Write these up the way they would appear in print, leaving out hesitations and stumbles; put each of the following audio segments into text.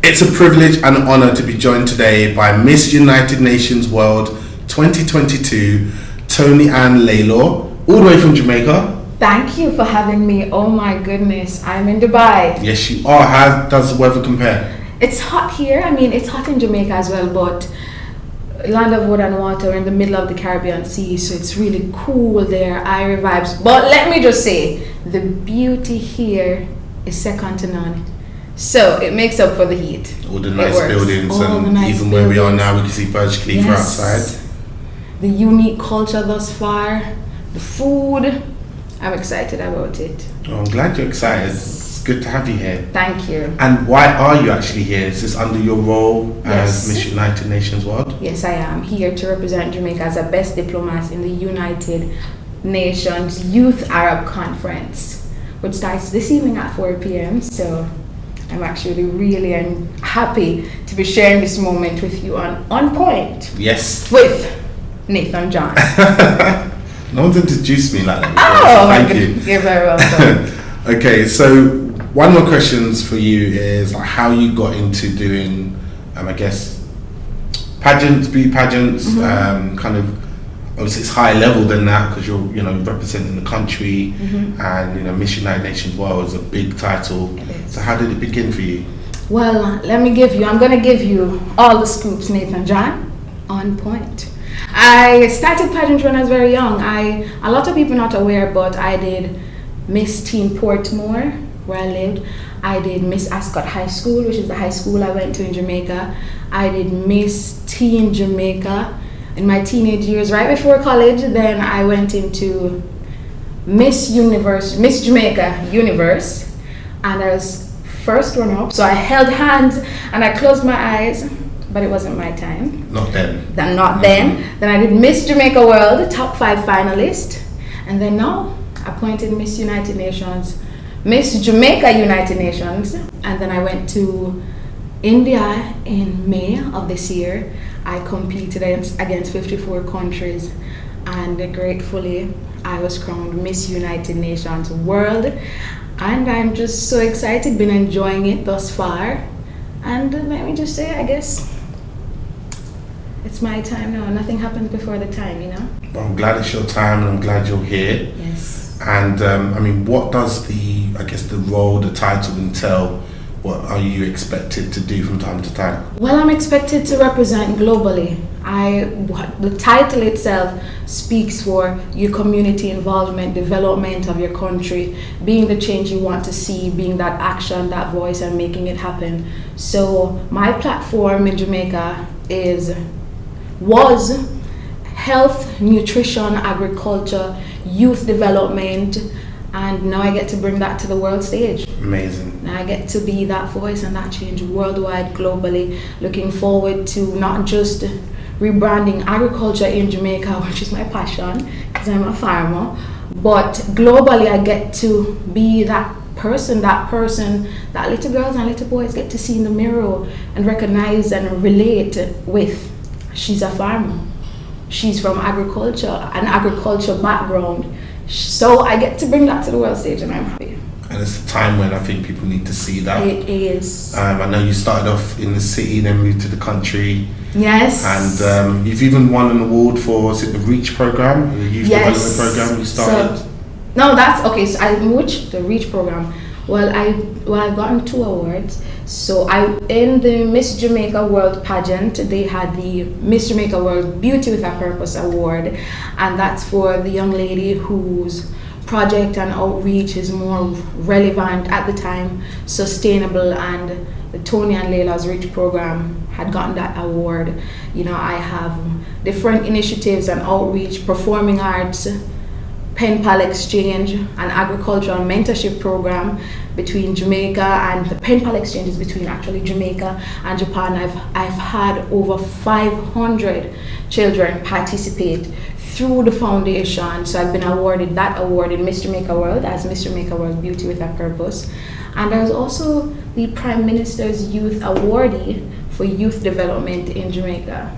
It's a privilege and an honour to be joined today by Miss United Nations World 2022, Toni-Ann Lalor, all the way from Jamaica. Thank you for having me. Oh my goodness, I'm in Dubai. Yes, you are. How does the weather compare? It's hot here. I mean, it's hot in Jamaica as well, but land of wood and water, in the middle of the Caribbean Sea, so it's really cool there, airy vibes. But let me just say, the beauty here is second to none. So it makes up for the heat. All the nice buildings, and even where we are now, we can see Burj Khalifa outside. The unique culture thus far, the food. I'm excited about it. Oh, I'm glad you're excited. It's good to have you here. Thank you. And why are you actually here? Is this under your role as Miss United Nations World? Yes, I am here to represent Jamaica as a best diplomat in the United Nations Youth Arab Conference, which starts this evening at 4 p.m. So I'm actually really happy to be sharing this moment with you on Point. Yes. With Nathan John. No one's introduced me like that before, thank you. You're very welcome. Okay, so one more questions for you is how you got into doing, I guess, pageants, beauty pageants, kind of, obviously it's higher level than that because you're, representing the country, and, Miss United Nations World is a big title. So how did it begin for you? Well, I'm going to give you all the scoops, Nathan John, on point. I started pageantry when I was very young. A lot of people are not aware, but I did Miss Teen Portmore, where I lived. I did Miss Ascot High School, which is the high school I went to in Jamaica. I did Miss Teen Jamaica in my teenage years, right before college. Then I went into Miss Jamaica Universe, and I was first runner-up. So I held hands and I closed my eyes, but it wasn't my time. Not then. Then I did Miss Jamaica World, top 5 finalist, and then now appointed Miss United Nations, Miss Jamaica United Nations, and then I went to India in May of this year. I competed against 54 countries, and gratefully I was crowned Miss United Nations World, and I'm just so excited, been enjoying it thus far, and let me just say, I guess it's my time now. Nothing happens before the time, Well, I'm glad it's your time, and I'm glad you're here. Yes. And what does the role, the title entail? What are you expected to do from time to time? Well, I'm expected to represent globally. The title itself speaks for your community involvement, development of your country, being the change you want to see, being that action, that voice, and making it happen. So my platform in Jamaica was health, nutrition, agriculture, youth development, and now I get to bring that to the world stage. Amazing. Now I get to be that voice and that change worldwide, globally. Looking forward to not just rebranding agriculture in Jamaica, which is my passion, because I'm a farmer, but globally I get to be that person that little girls and little boys get to see in the mirror and recognize and relate with. She's a farmer. She's from agriculture, an agriculture background. So I get to bring that to the world stage, and I'm happy. And it's a time when I think people need to see that. It is. I know you started off in the city, then moved to the country. Yes. And you've even won an award for, the REACH program, the Youth Development Program you started? The REACH program. Well, I've gotten 2 awards. So in the Miss Jamaica World pageant, they had the Miss Jamaica World Beauty with a Purpose award, and that's for the young lady whose project and outreach is more relevant at the time, sustainable, and the Toni-Ann Lalor's REACH program had gotten that award. I have different initiatives and outreach, performing arts, pen pal exchange, an agricultural mentorship program between Jamaica, and the pen pal exchange is between actually Jamaica and Japan. I've had over 500 children participate through the foundation, so I've been awarded that award in Miss Jamaica World as Miss Jamaica World Beauty with a Purpose, and there's also the Prime Minister's Youth Awardee for Youth Development in Jamaica.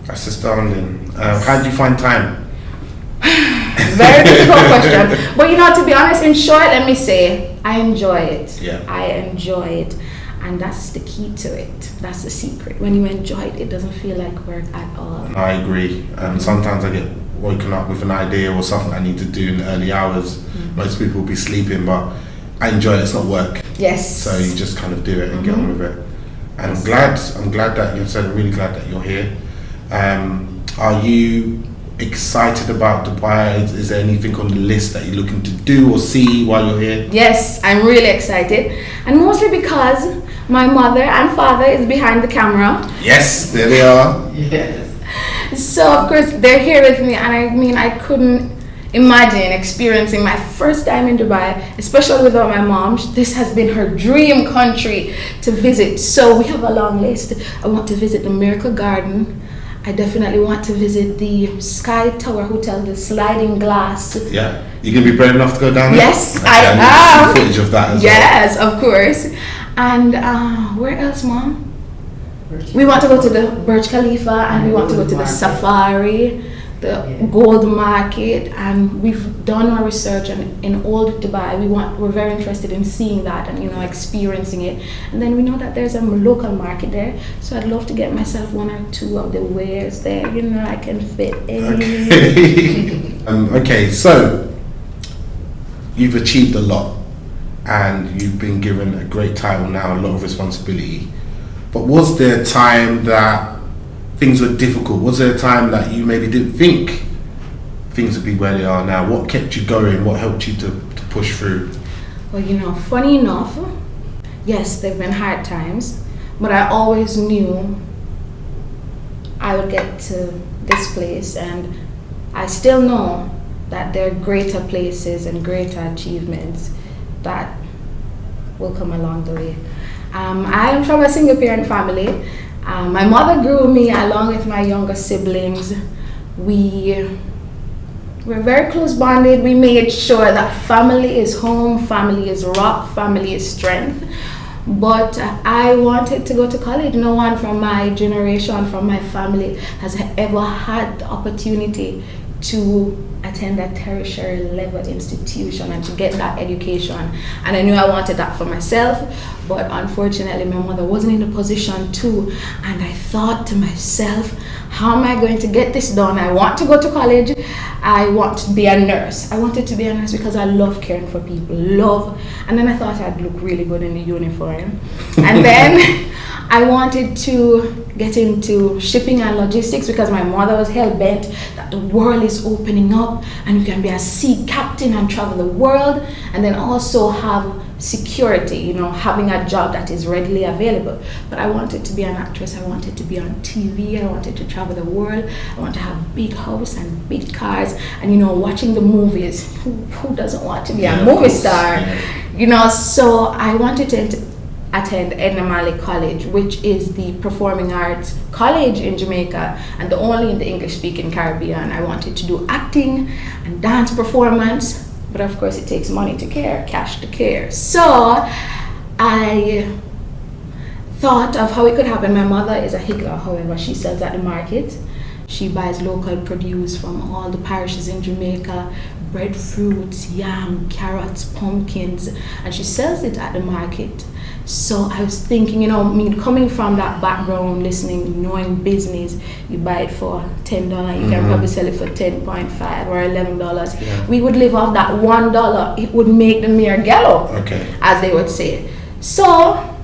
That's astounding. How do you find time? Very difficult question. But to be honest, in short, let me say, I enjoy it. Yeah. I enjoy it. And that's the key to it. That's the secret. When you enjoy it, it doesn't feel like work at all. I agree. Sometimes I get woken up with an idea or something I need to do in the early hours. Most people will be sleeping, but I enjoy it. It's not work. Yes. So you just kind of do it and get on with it. And I'm glad that you said. I'm really glad that you're here. Are you excited about Dubai? Is there anything on the list that you're looking to do or see while you're here? Yes, I'm really excited, and mostly because my mother and father is behind the camera. Yes, there they are. Yes. So of course they're here with me, and I mean I couldn't imagine experiencing my first time in Dubai, especially without my mom. This has been her dream country to visit. So we have a long list. I want to visit the Miracle Garden. I definitely want to visit the Sky Tower Hotel, the sliding glass. Yeah, you gonna be brave enough to go down there? Yes, Okay, I need to am. see footage of that as Yes, of course. And where else, Mom? We want to go to the Burj Khalifa, and we want to go to the safari, the gold market, and we've done our research in old Dubai. We're very interested in seeing that and experiencing it. And then we know that there's a local market there, so I'd love to get myself one or two of the wares there. I can fit in. Okay. Okay, so you've achieved a lot, and you've been given a great title now, a lot of responsibility. But was there a time that things were difficult? Was there a time that you maybe didn't think things would be where they are now? What kept you going? What helped you to push through? Well, funny enough, yes, there have been hard times, but I always knew I would get to this place, and I still know that there are greater places and greater achievements that will come along the way. I am from a single parent family. My mother grew me along with my younger siblings. We were very close bonded. We made sure that family is home, family is rock, family is strength. But I wanted to go to college. No one from my generation, from my family, has ever had the opportunity to attend a tertiary level institution and to get that education, and I knew I wanted that for myself, but unfortunately my mother wasn't in a position to, and I thought to myself, how am I going to get this done? I want to go to college. I want to be a nurse. I wanted to be a nurse because I love caring for people, and then I thought I'd look really good in the uniform, and then I wanted to get into shipping and logistics because my mother was hell-bent that the world is opening up and you can be a sea captain and travel the world, and then also have security, having a job that is readily available. But I wanted to be an actress. I wanted to be on TV. I wanted to travel the world. I want to have big house and big cars, and watching the movies. Who doesn't want to be a movie star? So I wanted to attend Edna Malik College, which is the performing arts college in Jamaica and the only in the English-speaking Caribbean. I wanted to do acting and dance performance, but of course it takes money to care, cash to care. So I thought of how it could happen. My mother is a higgler, however, she sells at the market. She buys local produce from all the parishes in Jamaica, breadfruits, yam, carrots, pumpkins, and she sells it at the market. So I was thinking, me coming from that background, listening, knowing business, you buy it for $10, you can probably sell it for $10.5 or $11. Yeah. We would live off that $1. It would make the mere ghetto, as they would say. So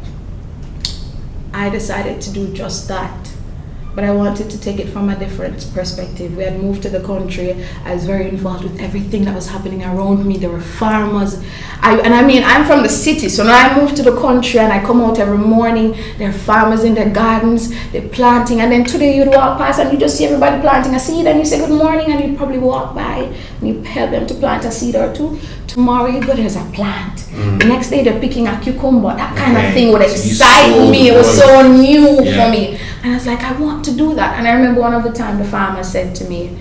I decided to do just that. But I wanted to take it from a different perspective. We had moved to the country. I was very involved with everything that was happening around me. There were farmers. I'm from the city, so now I moved to the country and I come out every morning. There are farmers in their gardens, they're planting, and then today you'd walk past and you just see everybody planting a seed and you say good morning, and you'd probably walk by and you help them to plant a seed or two. Tomorrow you go, there's a plant. The next day they're picking a cucumber. That kind of thing would excite me. It was so new for me. And I was like, I want to do that. And I remember one of the time the farmer said to me,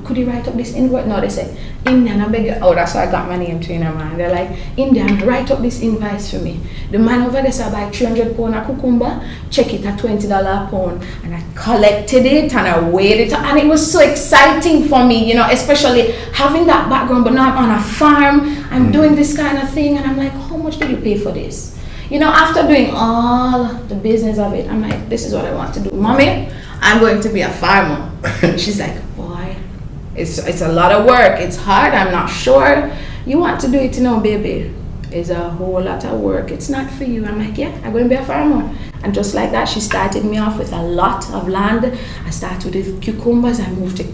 could you write up this invoice? No, they said, Indian, I beg you. Oh, that's why I got my name to man. They're like, Indian, write up this invoice for me. The man over there said, I buy 300 pounds of cucumber, check it at $20 a pound. And I collected it and I weighed it. And it was so exciting for me, especially having that background. But now I'm on a farm, I'm doing this kind of thing. And I'm like, how much did you pay for this? after doing all the business of it, I'm like, this is what I want to do. Mommy, I'm going to be a farmer. She's like, boy, it's a lot of work. It's hard. I'm not sure. You want to do it, baby. It's a whole lot of work. It's not for you. I'm like, yeah, I'm going to be a farmer. And just like that, she started me off with a lot of land. I started with cucumbers. I moved to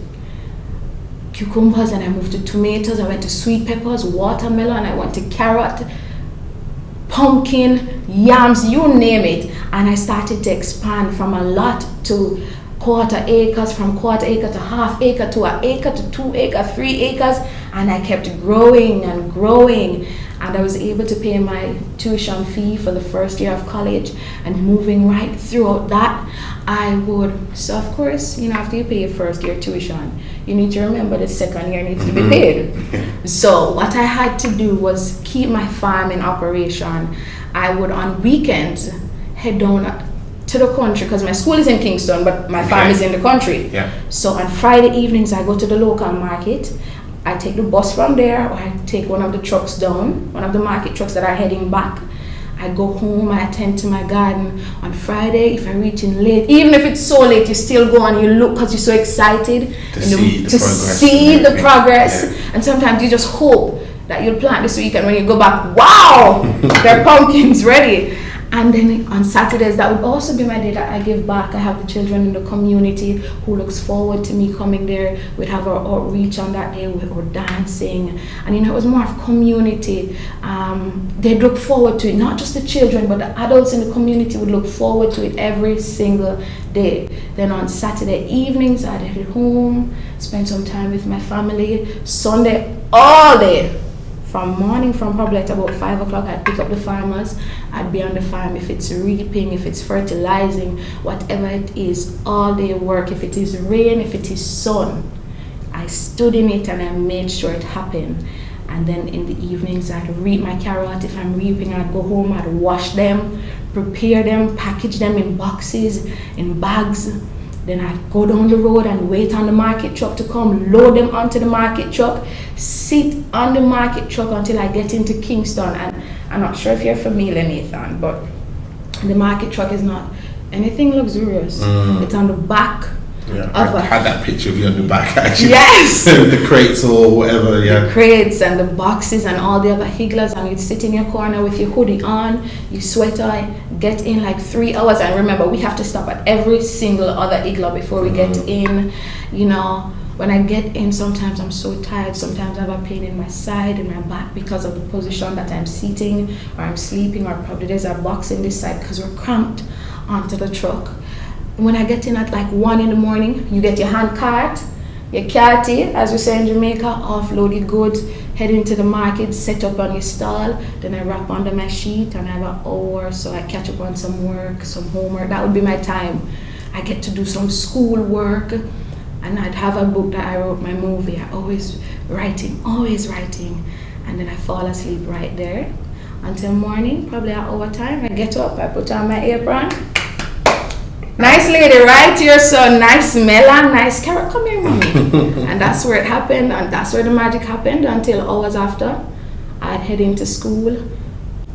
cucumbers and I moved to tomatoes. I went to sweet peppers, watermelon. I went to carrot, pumpkin, yams, you name it. And I started to expand from a lot to quarter acres, from quarter acre to half acre to an acre to 2 acres, 3 acres. And I kept growing and growing. And I was able to pay my tuition fee for the first year of college, and moving right throughout that, so of course, after you pay your first year tuition, you need to remember the second year needs to be paid. So what I had to do was keep my farm in operation. I would on weekends head down to the country, because my school is in Kingston, but my farm is in the country. Yeah. So on Friday evenings, I go to the local market. I take the bus from there, or I take one of the trucks down, one of the market trucks that are heading back. I go home, I attend to my garden. On Friday, if I'm reaching late, even if it's so late, you still go and you look because you're so excited to see the progress. Yeah. And sometimes you just hope that you'll plant this week, and when you go back, wow, there are pumpkins ready. And then on Saturdays, that would also be my day that I give back. I have the children in the community who looks forward to me coming there. We'd have our outreach on that day. We're dancing. And it was more of community. They'd look forward to it. Not just the children, but the adults in the community would look forward to it every single day. Then on Saturday evenings, I'd head home, spend some time with my family. Sunday, all day. From probably at about 5 o'clock, I'd pick up the farmers. I'd be on the farm. If it's reaping, if it's fertilizing, whatever it is, all day work. If it is rain, if it is sun, I stood in it and I made sure it happened. And then in the evenings, I'd reap my carrot. If I'm reaping, I'd go home, I'd wash them, prepare them, package them in boxes, in bags. Then I'd go down the road and wait on the market truck to come, load them onto the market truck, sit on the market truck until I get into Kingston. And I'm not sure if you're familiar, Nathan, but the market truck is not anything luxurious. It's on the back. Yeah, I had that picture of you on the back, actually. Yes! The crates or whatever, yeah. The crates and the boxes and all the other higglers, and you'd sit in your corner with your hoodie on, you sweater, get in like 3 hours. And remember, we have to stop at every single other igloo before we get in. When I get in, sometimes I'm so tired. Sometimes I have a pain in my side, in my back, because of the position that I'm sitting, or I'm sleeping, or probably there's a box in this side because we're cramped onto the truck. When I get in at like 1 in the morning, you get your hand cart, your carty, as we say in Jamaica, offload your goods, head into the market, set up on your stall. Then I wrap under my sheet and I have an hour, so I catch up on some work, some homework. That would be my time. I get to do some school work, and I'd have a book that I wrote, my movie. I always writing. And then I fall asleep right there until morning, probably an hour time. I get up, I put on my apron. Nice lady, right to your son, nice melon, nice carrot, come here, mommy. And that's where it happened, and that's where the magic happened until hours after. I'd head into school.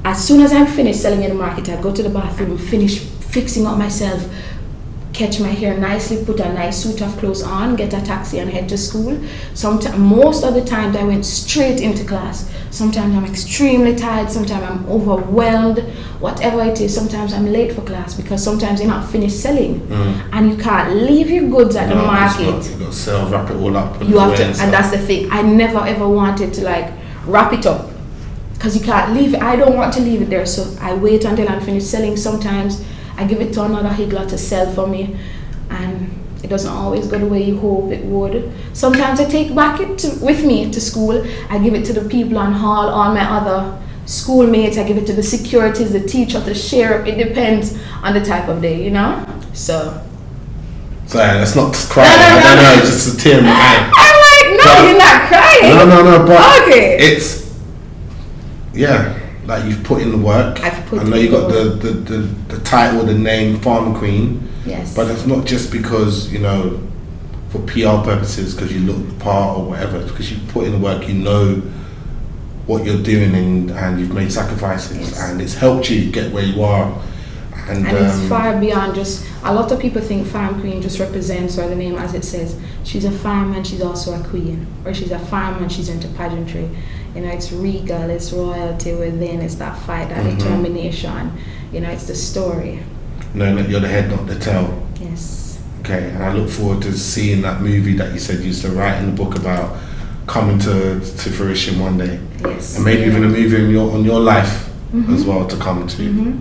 As soon as I'm finished selling in the market, I'd go to the bathroom, finish fixing up myself, catch my hair nicely, put a nice suit of clothes on, get a taxi and head to school. Most of the time I went straight into class. Sometimes I'm extremely tired, sometimes I'm overwhelmed, whatever it is. Sometimes I'm late for class because sometimes you're not finished selling and you can't leave your goods at the market. You've got to sell, wrap it all up. You have to, and that's the thing. I never ever wanted to wrap it up because you can't leave it. I don't want to leave it there, so I wait until I'm finished selling. Sometimes I give it to another higgler to sell for me, and it doesn't always go the way you hope it would. Sometimes I take back with me to school. I give it to the people on hall, all my other schoolmates. I give it to the securities, the teacher, the sheriff. It depends on the type of day, So. Sorry, that's not crying. No, just a tear in my eye. I'm like, no, you're not crying. No, but okay. It's like you've put in the work. I know you got the title, the name, Farmer Queen. Yes. But it's not just because, for PR purposes, because you look the part or whatever. Because you put in the work, what you're doing, and you've made sacrifices, and it's helped you get where you are. And it's far beyond just, a lot of people think Farm Queen just represents, or the name as it says, she's a farm and she's also a queen, or she's a farm and she's into pageantry. You know, it's regal, it's royalty within, it's that fight, that determination. You know, it's the story. Knowing that you're the head, not the tail. Yes. Okay, and I look forward to seeing that movie that you said you used to write in the book about coming to fruition one day. Yes. And maybe even a movie on your life as well to come to.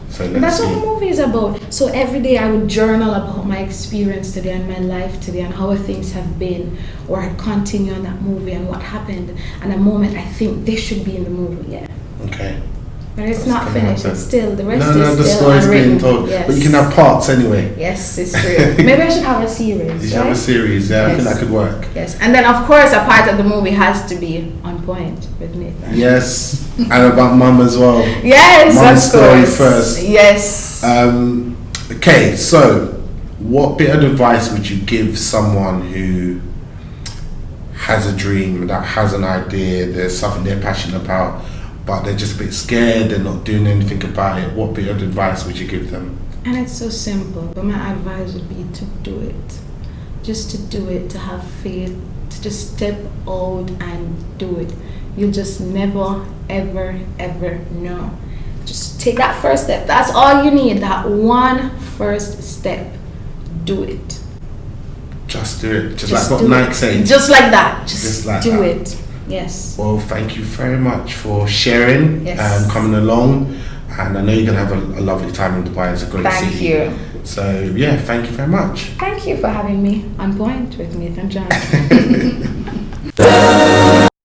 So that's what the movie is about. So every day I would journal about my experience today and my life today and how things have been, or I'd continue on that movie and what happened. And a moment I think this should be in the movie, yeah. Okay. But it's not finished. It's still, the rest is the still story's unwritten. being told. Yes. But you can have parts anyway. Yes, it's true. Maybe I should have a series. You should have a series, yeah. Yes. I think that could work. Yes, and then of course a part of the movie has to be On Point with Nathan. Yes, and about Mum as well. Yes, Mum's of story course. first. Yes. Okay, so what bit of advice would you give someone who has a dream, that has an idea, there's something they're passionate about, but they're just a bit scared, they're not doing anything about it? What bit of advice would you give them? And it's so simple, but my advice would be to do it. Just to do it, to have faith, to just step out and do it. You'll just never, ever, ever know. Just take that first step. That's all you need, that one first step. Do it. Just do it. Just like what Nike said. Just like that. Just like do that. it. Yes. Well, thank you very much for sharing and Yes. coming along. And I know you're going to have a lovely time in Dubai. It's a great city. Thank you. So, yeah, thank you very much. Thank you for having me on point with Nathan John.